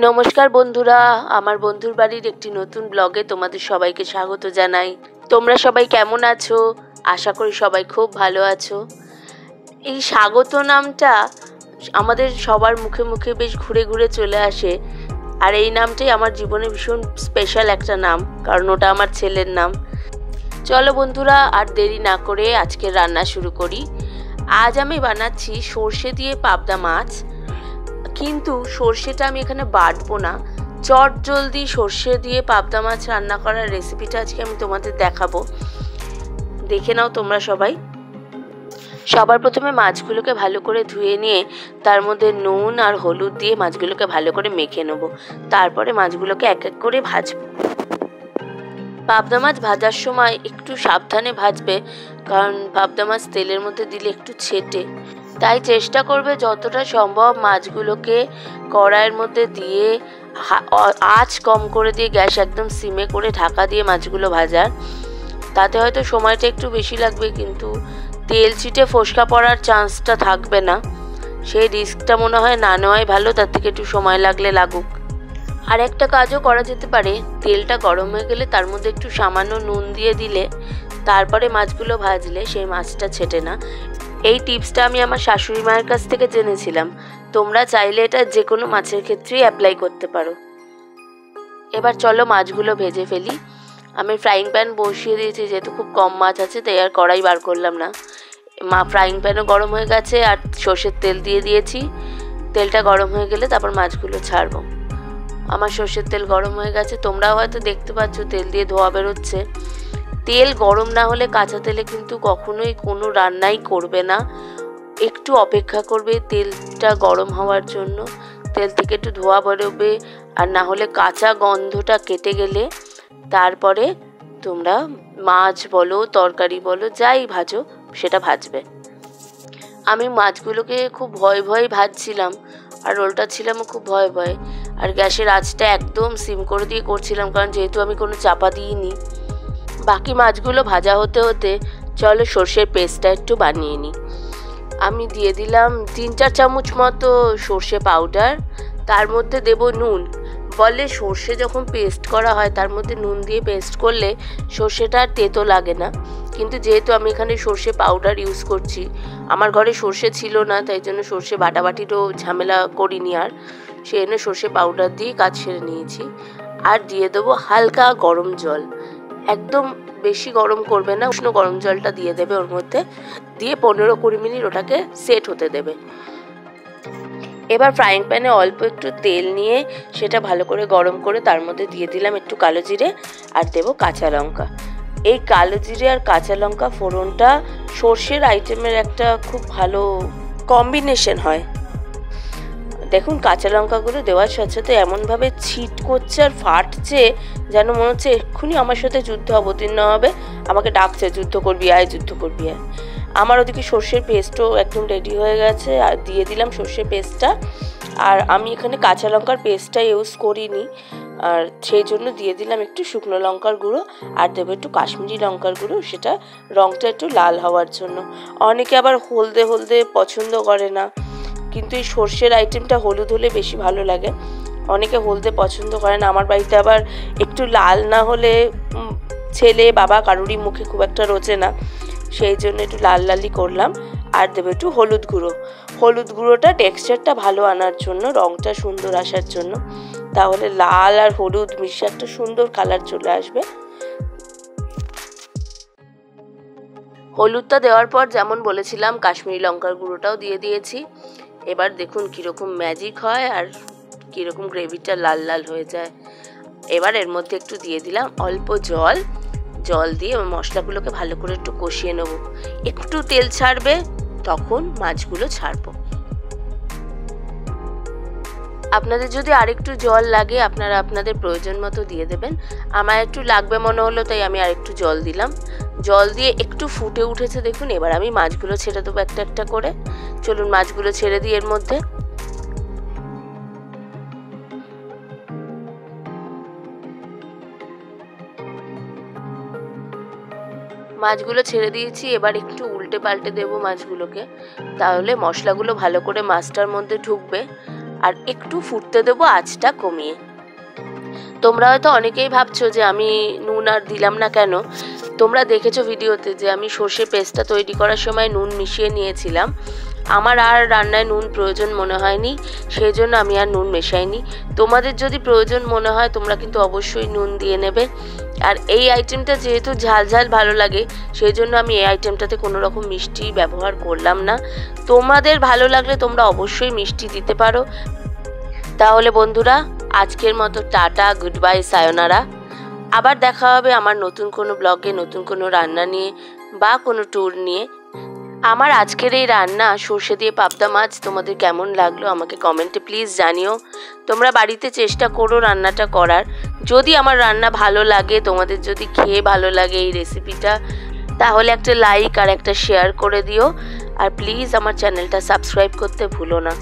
নমস্কার বন্ধুরা, আমার বন্ধুর বাড়ির একটি নতুন ব্লগে তোমাদের সবাইকে স্বাগত জানাই। তোমরা সবাই কেমন আছো? আশা করি সবাই খুব ভালো আছো। এই স্বাগত নামটা আমাদের সবার মুখে মুখে বেশ ঘুরে ঘুরে চলে আসে, আর এই নামটাই আমার জীবনে ভীষণ স্পেশাল একটা নাম, কারণ ওটা আমার ছেলের নাম। চলো বন্ধুরা, আর দেরি না করে আজকে রান্না শুরু করি। আজ আমি বানাচ্ছি সর্ষে দিয়ে পাবদা মাছ, কিন্তু সর্ষেটা আমি এখানে বাটবো না। চট জলদি সর্ষে দিয়ে পাবদা মাছ রান্না করার রেসিপিটা আজকে আমি তোমাদের দেখাবো, দেখে নাও তোমরা সবাই। সবার প্রথমে মাছগুলোকে ভালো করে ধুয়ে নিয়ে তার মধ্যে নুন আর হলুদ দিয়ে মাছগুলোকে ভালো করে মেখে নেব। তারপরে মাছগুলোকে এক এক করে ভাজবো। পাবদা মাছ ভাজার সময় একটু সাবধানে ভাজবে, কারণ পাবদা মাছ তেলের মধ্যে দিলে একটু ছেটে, তাই চেষ্টা করবে যতটা সম্ভব মাছগুলোকে কড়াইয়ের মধ্যে দিয়ে আঁচ কম করে দিয়ে গ্যাস একদম সিমে করে ঢাকা দিয়ে মাছগুলো ভাজার। তাতে হয়তো সময়টা একটু বেশি লাগবে, কিন্তু তেল ছিটে ফোসকা পড়ার চান্সটা থাকবে না। সেই রিস্কটা মনে হয় না নেওয়াই ভালো, তার থেকে একটু সময় লাগলে লাগুক। আর একটা কাজও করা যেতে পারে, তেলটা গরম হয়ে গেলে তার মধ্যে একটু সামান্য নুন দিয়ে দিলে তারপরে মাছগুলো ভাজলে সেই মাছটা ছেটে না। এই টিপসটা আমি আমার শাশুড়ি মায়ের কাছ থেকে জেনেছিলাম। তোমরা চাইলে এটা যে কোনো মাছের ক্ষেত্রেই অ্যাপ্লাই করতে পারো। এবার চলো মাছগুলো ভেজে ফেলি। আমি ফ্রাইং প্যান বসিয়ে দিয়েছি, যেহেতু খুব কম মাছ আছে তাই আর কড়াই বার করলাম না। ফ্রাইং প্যানও গরম হয়ে গেছে আর সর্ষের তেল দিয়ে দিয়েছি। তেলটা গরম হয়ে গেলে তারপর মাছগুলো ছাড়বো। আমার সর্ষের তেল গরম হয়ে গেছে, তোমরাও হয়তো দেখতে পাচ্ছ তেল দিয়ে ধোয়া বেরোচ্ছে। তেল গরম না হলে কাঁচা তেলে কিন্তু কখনোই কোনো রান্নাই করবে না। একটু অপেক্ষা করবে তেলটা গরম হওয়ার জন্য, তেল থেকে একটু ধোয়া বেরোবে, আর না হলে কাঁচা গন্ধটা কেটে গেলে তারপরে তোমরা মাছ বলো তরকারি বলো যাই ভাজো সেটা ভাজবে। আমি মাছগুলোকে খুব ভয় ভয়ে ভাজছিলাম আর উল্টাচ্ছিলামও খুব ভয়ে ভয়ে, আর গ্যাসের আঁচটা একদম সিম করে দিয়ে করছিলাম, কারণ যেহেতু আমি কোনো চাপা দিইনি। বাকি মাছগুলো ভাজা হতে হতে চলো সর্ষের পেস্টটা একটু বানিয়ে নিই। আমি দিয়ে দিলাম 3-4 চামচ মতো সর্ষে পাউডার, তার মধ্যে দেব নুন। বলে সর্ষে যখন পেস্ট করা হয় তার মধ্যে নুন দিয়ে পেস্ট করলে সর্ষেটা আর তেতো লাগে না, কিন্তু যেহেতু আমি এখানে সর্ষে পাউডার ইউজ করছি, আমার ঘরে সর্ষে ছিল না, তাই জন্য সর্ষে বাটাবাটিরও ঝামেলা করিনি, আর সেই জন্য সর্ষে পাউডার দিয়ে কাজ সেরে নিয়েছি। আর দিয়ে দেবো হালকা গরম জল, একদম বেশি গরম করবে না, উষ্ণ গরম জলটা দিয়ে দেবে ওর মধ্যে, দিয়ে 15-20 মিনিট ওটাকে সেট হতে দেবে। এবার ফ্রাইং প্যানে অল্প একটু তেল নিয়ে সেটা ভালো করে গরম করে তার মধ্যে দিয়ে দিলাম একটু কালো জিরে আর দেবো কাঁচা লঙ্কা। এই কালো জিরে আর কাঁচা লঙ্কা ফোড়নটা সর্ষের আইটেমের একটা খুব ভালো কম্বিনেশন হয়। দেখুন কাঁচা লঙ্কাগুলো দেওয়ার সাথে সাথে এমনভাবে ছিট করছে আর ফাটছে, যেন মনে হচ্ছে এক্ষুনি আমার সাথে যুদ্ধ অবতীর্ণ হবে, আমাকে ডাকছে যুদ্ধ করবি আয়, যুদ্ধ করবি আয়। আমার ওদিকে সর্ষের পেস্টও একদম রেডি হয়ে গেছে, আর দিয়ে দিলাম সর্ষের পেস্টটা। আর আমি এখানে কাঁচা লঙ্কার পেস্টটা ইউজ করিনি, আর সেই জন্য দিয়ে দিলাম একটু শুকনো লঙ্কার গুঁড়ো, আর দেবো একটু কাশ্মীরি লঙ্কার গুঁড়ো, সেটা রঙটা একটু লাল হওয়ার জন্য। অনেকে আবার হলদে হলদে পছন্দ করে না, কিন্তু এই সর্ষের আইটেমটা হলুদ হলে বেশি ভালো লাগে। অনেকে হলদে পছন্দ করে না, আমার বাড়িতে আবার একটু লাল না হলে ছেলে বাবা কারুরই মুখে খুব একটা রোচে না, সেই জন্য একটু লাল লালই করলাম। আর দেবো একটু হলুদ গুঁড়ো। হলুদ গুঁড়োটা টেক্সচারটা ভালো আনার জন্য, রঙটা সুন্দর আসার জন্য, তাহলে লাল আর হলুদ মিশে একটা সুন্দর কালার চলে আসবে। হলুদটা দেওয়ার পর যেমন বলেছিলাম কাশ্মীরি লঙ্কার গুঁড়োটাও দিয়ে দিয়েছি। এবার দেখুন কীরকম ম্যাজিক হয় আর কীরকম গ্রেভিটা লাল লাল হয়ে যায়। এবার এর মধ্যে একটু দিয়ে দিলাম অল্প জল, জল দিয়ে মশলাগুলোকে ভালো করে একটু কষিয়ে নেব। একটু তেল ছাড়বে তখন মাছগুলো ছাড়বো। আপনাদের যদি আরেকটু জল লাগে আপনারা আপনাদের প্রয়োজন মতো দিয়ে দেবেন। আমার একটু লাগবে মনে হলো তাই আমি আরেকটু জল দিলাম। জল দিয়ে একটু ফুটে উঠেছে দেখুন, এবার আমি মাছগুলো ছেড়ে দেবো একটা একটা করে। চলুন মাছগুলো ছেড়ে দিই এর মধ্যে। মাছগুলো ছেড়ে দিয়েছি, এবার একটু উল্টে পাল্টে দেবো মাছগুলোকে, তাহলে মশলাগুলো ভালো করে মাছটার মধ্যে ঢুকবে আর একটু ফুটতে দেবো আঁচটা কমিয়ে। তোমরা হয়তো অনেকেই ভাবছো যে আমি নুন আর দিলাম না কেন। তোমরা দেখেছো ভিডিওতে যে আমি সর্ষে পেস্টটা তৈরি করার সময় নুন মিশিয়ে নিয়েছিলাম। আমার আর রান্নায় নুন প্রয়োজন মনে হয়নি, সেই জন্য আমি আর নুন মেশাইনি। তোমাদের যদি প্রয়োজন মনে হয় তোমরা কিন্তু অবশ্যই নুন দিয়ে নেবে। আর এই আইটেমটা যেহেতু ঝাল ঝাল ভালো লাগে, সেই জন্য আমি এই আইটেমটাতে কোনো রকম মিষ্টি ব্যবহার করলাম না। তোমাদের ভালো লাগলে তোমরা অবশ্যই মিষ্টি দিতে পারো। তাহলে বন্ধুরা, আজকের মতো টাটা, গুড বাই, সায়োনারা। আবার দেখা হবে আমার নতুন কোনো ব্লগে, নতুন কোনো রান্না নিয়ে বা কোনো ট্যুর নিয়ে। আমার আজকের এই রান্না সর্ষে দিয়ে পাবদা মাছ তোমাদের কেমন লাগলো আমাকে কমেন্টে প্লিজ জানিও। তোমরা বাড়িতে চেষ্টা করো রান্নাটা করার। যদি আমার রান্না ভালো লাগে, তোমাদের যদি খেয়ে ভালো লাগে এই রেসিপিটা, তাহলে একটা লাইক আর একটা শেয়ার করে দিও। আর প্লিজ আমার চ্যানেলটা সাবস্ক্রাইব করতে ভুলো না।